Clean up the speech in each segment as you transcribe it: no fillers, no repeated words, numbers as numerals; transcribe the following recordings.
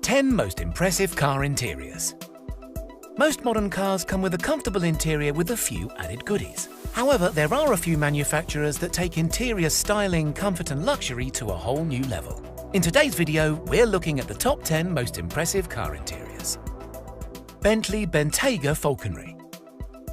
Ten most impressive car interiors. Most modern cars come with a comfortable interior with a few added goodies. However, there are a few manufacturers that take interior styling, comfort and luxury to a whole new level. In today's video, we're looking at the top 10 most impressive car interiors. Bentley Bentayga Falconry.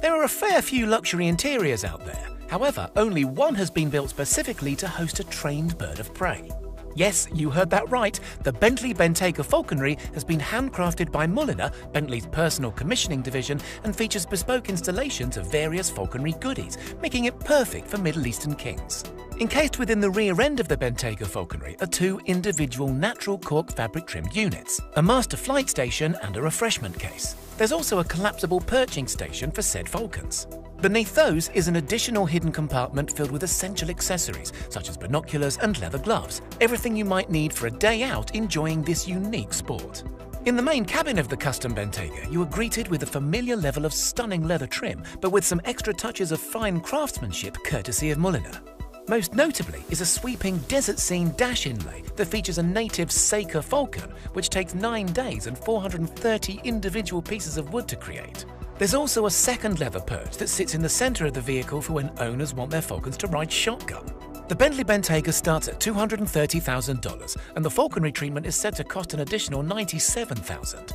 There are a fair few luxury interiors out there. However, only one has been built specifically to host a trained bird of prey. Yes, you heard that right. The Bentley Bentayga Falconry has been handcrafted by Mulliner, Bentley's personal commissioning division, and features bespoke installations of various falconry goodies, making it perfect for Middle Eastern kings. Encased within the rear end of the Bentayga Falconry are two individual natural cork fabric trimmed units, a master flight station and a refreshment case. There's also a collapsible perching station for said falcons. Beneath those is an additional hidden compartment filled with essential accessories, such as binoculars and leather gloves, everything you might need for a day out enjoying this unique sport. In the main cabin of the custom Bentayga, you are greeted with a familiar level of stunning leather trim, but with some extra touches of fine craftsmanship courtesy of Mulliner. Most notably is a sweeping desert scene dash inlay that features a native Seika falcon, which takes 9 days and 430 individual pieces of wood to create. There's also a second leather perch that sits in the center of the vehicle for when owners want their falcons to ride shotgun. The Bentley Bentayga starts at $230,000, and the falconry treatment is said to cost an additional $97,000.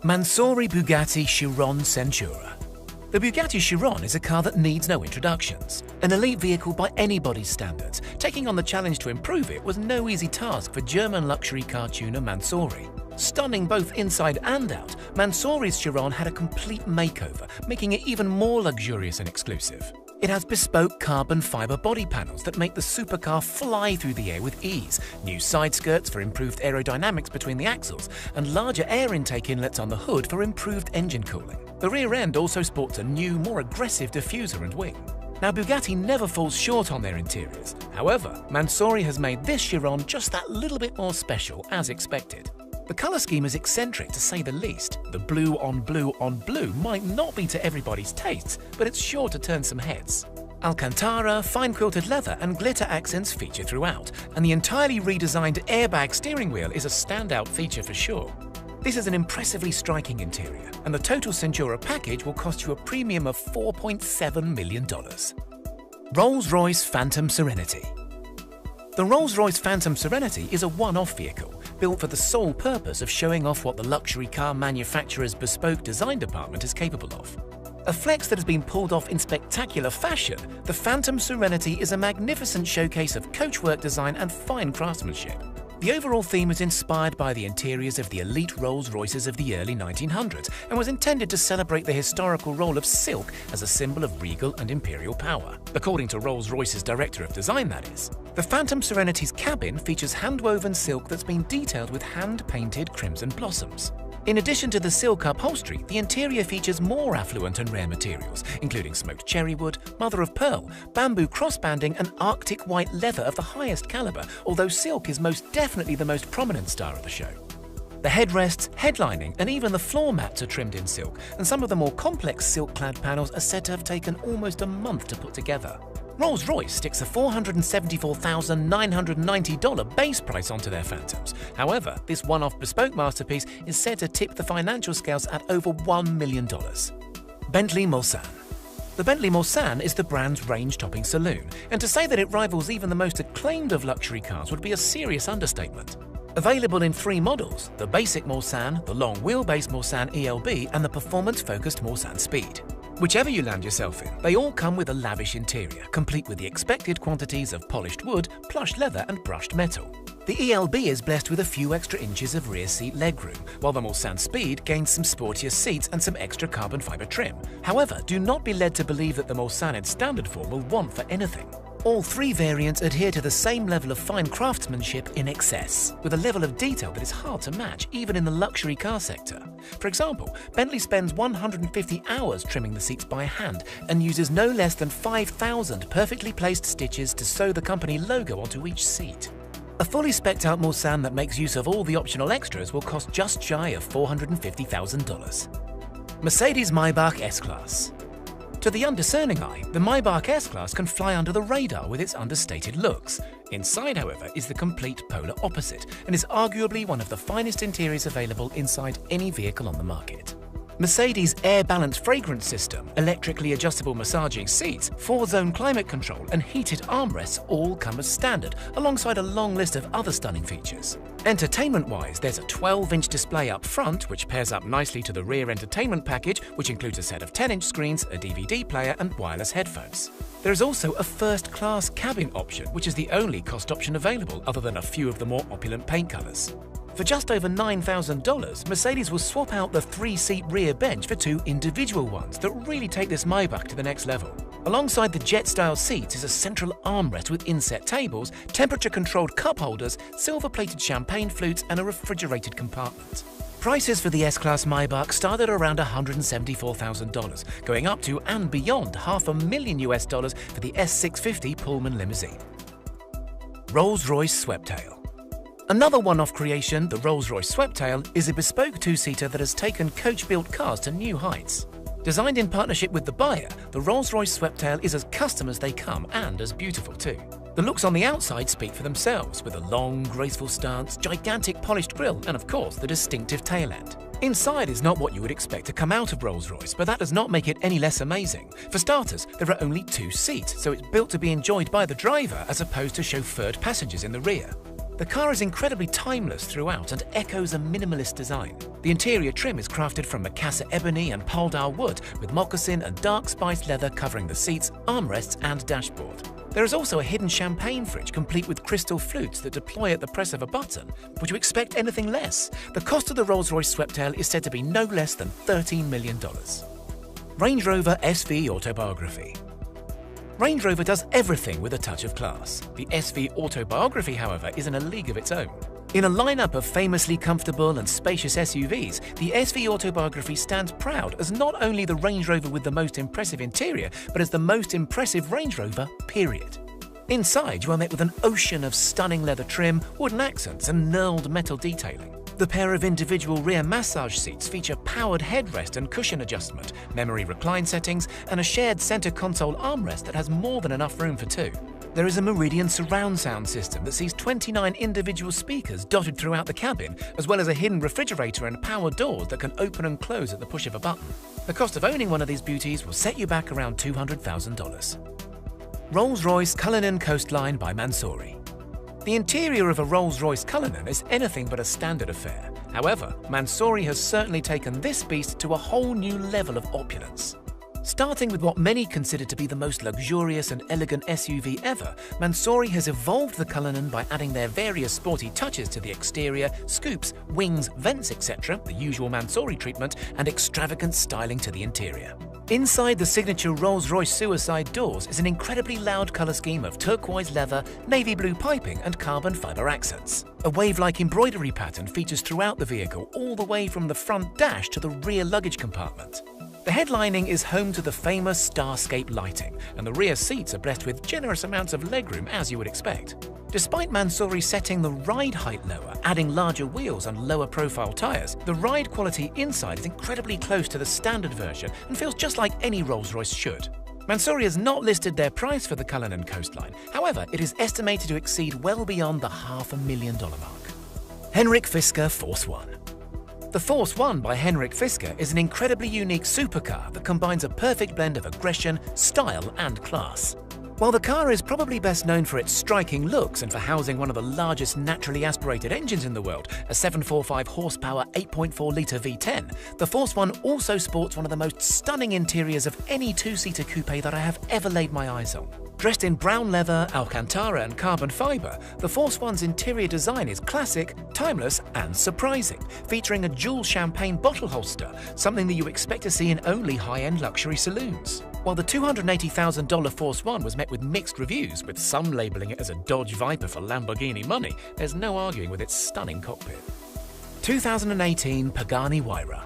Mansory Bugatti Chiron Centura. The Bugatti Chiron is a car that needs no introductions. An elite vehicle by anybody's standards, taking on the challenge to improve it was no easy task for German luxury car tuner Mansory. Stunning both inside and out, Mansory's Chiron had a complete makeover, making it even more luxurious and exclusive. It has bespoke carbon fiber body panels that make the supercar fly through the air with ease, new side skirts for improved aerodynamics between the axles, and larger air intake inlets on the hood for improved engine cooling. The rear end also sports a new, more aggressive diffuser and wing. Now, Bugatti never falls short on their interiors. However, Mansory has made this Chiron just that little bit more special, as expected. The colour scheme is eccentric to say the least. The blue on blue on blue might not be to everybody's tastes, but it's sure to turn some heads. Alcantara, fine quilted leather and glitter accents feature throughout, and the entirely redesigned airbag steering wheel is a standout feature for sure. This is an impressively striking interior, and the total Centura package will cost you a premium of $4.7 million. Rolls-Royce Phantom Serenity. The Rolls-Royce Phantom Serenity is a one-off vehicle, built for the sole purpose of showing off what the luxury car manufacturer's bespoke design department is capable of. A flex that has been pulled off in spectacular fashion, the Phantom Serenity is a magnificent showcase of coachwork design and fine craftsmanship. The overall theme is inspired by the interiors of the elite Rolls-Royces of the early 1900s and was intended to celebrate the historical role of silk as a symbol of regal and imperial power. According to Rolls-Royce's director of design, that is. The Phantom Serenity's cabin features hand-woven silk that's been detailed with hand-painted crimson blossoms. In addition to the silk upholstery, the interior features more affluent and rare materials, including smoked cherry wood, mother of pearl, bamboo crossbanding, and Arctic white leather of the highest caliber, although silk is most definitely the most prominent star of the show. The headrests, headlining, and even the floor mats are trimmed in silk, and some of the more complex silk-clad panels are said to have taken almost a month to put together. Rolls-Royce sticks a $474,990 base price onto their Phantoms. However, this one-off bespoke masterpiece is said to tip the financial scales at over $1 million. Bentley Mulsanne. The Bentley Mulsanne is the brand's range-topping saloon, and to say that it rivals even the most acclaimed of luxury cars would be a serious understatement. Available in 3 models, the basic Mulsanne, the long-wheelbase Mulsanne ELB, and the performance-focused Mulsanne Speed. Whichever you land yourself in, they all come with a lavish interior, complete with the expected quantities of polished wood, plush leather and brushed metal. The ELB is blessed with a few extra inches of rear seat legroom, while the Mulsanne Speed gains some sportier seats and some extra carbon fiber trim. However, do not be led to believe that the Mulsanne in standard form will want for anything. All 3 variants adhere to the same level of fine craftsmanship in excess, with a level of detail that is hard to match even in the luxury car sector. For example, Bentley spends 150 hours trimming the seats by hand and uses no less than 5,000 perfectly placed stitches to sew the company logo onto each seat. A fully spec'd out Mulsanne that makes use of all the optional extras will cost just shy of $450,000. Mercedes-Maybach S-Class. To the undiscerning eye, the Maybach S-Class can fly under the radar with its understated looks. Inside, however, is the complete polar opposite and is arguably one of the finest interiors available inside any vehicle on the market. Mercedes' air-balanced fragrance system, electrically adjustable massaging seats, 4-zone climate control and heated armrests all come as standard, alongside a long list of other stunning features. Entertainment-wise, there's a 12-inch display up front, which pairs up nicely to the rear entertainment package, which includes a set of 10-inch screens, a DVD player and wireless headphones. There is also a first-class cabin option, which is the only cost option available other than a few of the more opulent paint colours. For just over $9,000, Mercedes will swap out the 3-seat rear bench for 2 individual ones that really take this Maybach to the next level. Alongside the jet-style seats is a central armrest with inset tables, temperature-controlled cup holders, silver-plated champagne flutes and a refrigerated compartment. Prices for the S-Class Maybach start at around $174,000, going up to and beyond $500,000 for the S650 Pullman limousine. Rolls-Royce Sweptail. Another one-off creation, the Rolls-Royce Sweptail, is a bespoke two-seater that has taken coach-built cars to new heights. Designed in partnership with the buyer, the Rolls-Royce Sweptail is as custom as they come and as beautiful too. The looks on the outside speak for themselves, with a long, graceful stance, gigantic polished grille and of course the distinctive tail end. Inside is not what you would expect to come out of Rolls-Royce, but that does not make it any less amazing. For starters, there are only 2 seats, so it's built to be enjoyed by the driver as opposed to chauffeured passengers in the rear. The car is incredibly timeless throughout and echoes a minimalist design. The interior trim is crafted from Macassar ebony and Poldar wood, with moccasin and dark spiced leather covering the seats, armrests and dashboard. There is also a hidden champagne fridge complete with crystal flutes that deploy at the press of a button. Would you expect anything less? The cost of the Rolls-Royce Sweptail is said to be no less than $13 million. Range Rover SV Autobiography. Range Rover does everything with a touch of class. The SV Autobiography, however, is in a league of its own. In a lineup of famously comfortable and spacious SUVs, the SV Autobiography stands proud as not only the Range Rover with the most impressive interior, but as the most impressive Range Rover, period. Inside, you are met with an ocean of stunning leather trim, wooden accents and knurled metal detailing. The pair of individual rear massage seats feature powered headrest and cushion adjustment, memory recline settings, and a shared center console armrest that has more than enough room for 2. There is a Meridian surround sound system that sees 29 individual speakers dotted throughout the cabin, as well as a hidden refrigerator and power doors that can open and close at the push of a button. The cost of owning one of these beauties will set you back around $200,000. Rolls-Royce Cullinan Coastline by Mansory. The interior of a Rolls-Royce Cullinan is anything but a standard affair. However, Mansory has certainly taken this beast to a whole new level of opulence. Starting with what many consider to be the most luxurious and elegant SUV ever, Mansory has evolved the Cullinan by adding their various sporty touches to the exterior, scoops, wings, vents, etc., the usual Mansory treatment, and extravagant styling to the interior. Inside the signature Rolls-Royce suicide doors is an incredibly loud colour scheme of turquoise leather, navy blue piping and carbon fibre accents. A wave-like embroidery pattern features throughout the vehicle, all the way from the front dash to the rear luggage compartment. The headlining is home to the famous Starscape lighting, and the rear seats are blessed with generous amounts of legroom as you would expect. Despite Mansory setting the ride height lower, adding larger wheels and lower profile tyres, the ride quality inside is incredibly close to the standard version and feels just like any Rolls-Royce should. Mansory has not listed their price for the Cullinan Coastline, however it is estimated to exceed well beyond the $500,000 mark. Henrik Fisker Force One. The Force One by Henrik Fisker is an incredibly unique supercar that combines a perfect blend of aggression, style and class. While the car is probably best known for its striking looks and for housing one of the largest naturally aspirated engines in the world, a 745 horsepower 8.4-litre V10, the Force One also sports one of the most stunning interiors of any two-seater coupe that I have ever laid my eyes on. Dressed in brown leather, Alcantara and carbon fibre, the Force One's interior design is classic, timeless and surprising, featuring a dual champagne bottle holster, something that you expect to see in only high-end luxury saloons. While the $280,000 Force One was met with mixed reviews, with some labelling it as a Dodge Viper for Lamborghini money, there's no arguing with its stunning cockpit. 2018 Pagani Huayra.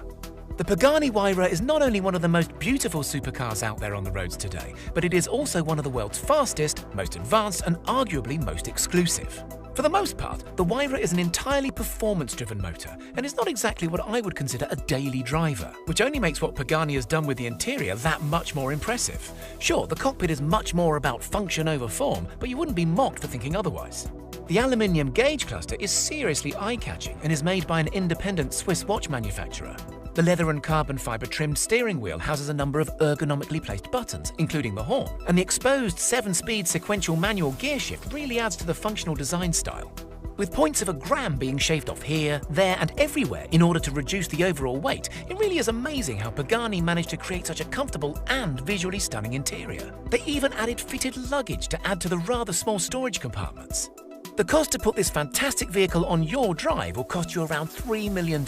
The Pagani Huayra is not only one of the most beautiful supercars out there on the roads today, but it is also one of the world's fastest, most advanced and arguably most exclusive. For the most part, the Wyra is an entirely performance-driven motor and is not exactly what I would consider a daily driver, which only makes what Pagani has done with the interior that much more impressive. Sure, the cockpit is much more about function over form, but you wouldn't be mocked for thinking otherwise. The aluminium gauge cluster is seriously eye-catching and is made by an independent Swiss watch manufacturer. The leather and carbon fiber trimmed steering wheel houses a number of ergonomically placed buttons, including the horn, and the exposed 7-speed sequential manual gear shift really adds to the functional design style. With points of a gram being shaved off here, there, and everywhere in order to reduce the overall weight, it really is amazing how Pagani managed to create such a comfortable and visually stunning interior. They even added fitted luggage to add to the rather small storage compartments. The cost to put this fantastic vehicle on your drive will cost you around $3 million.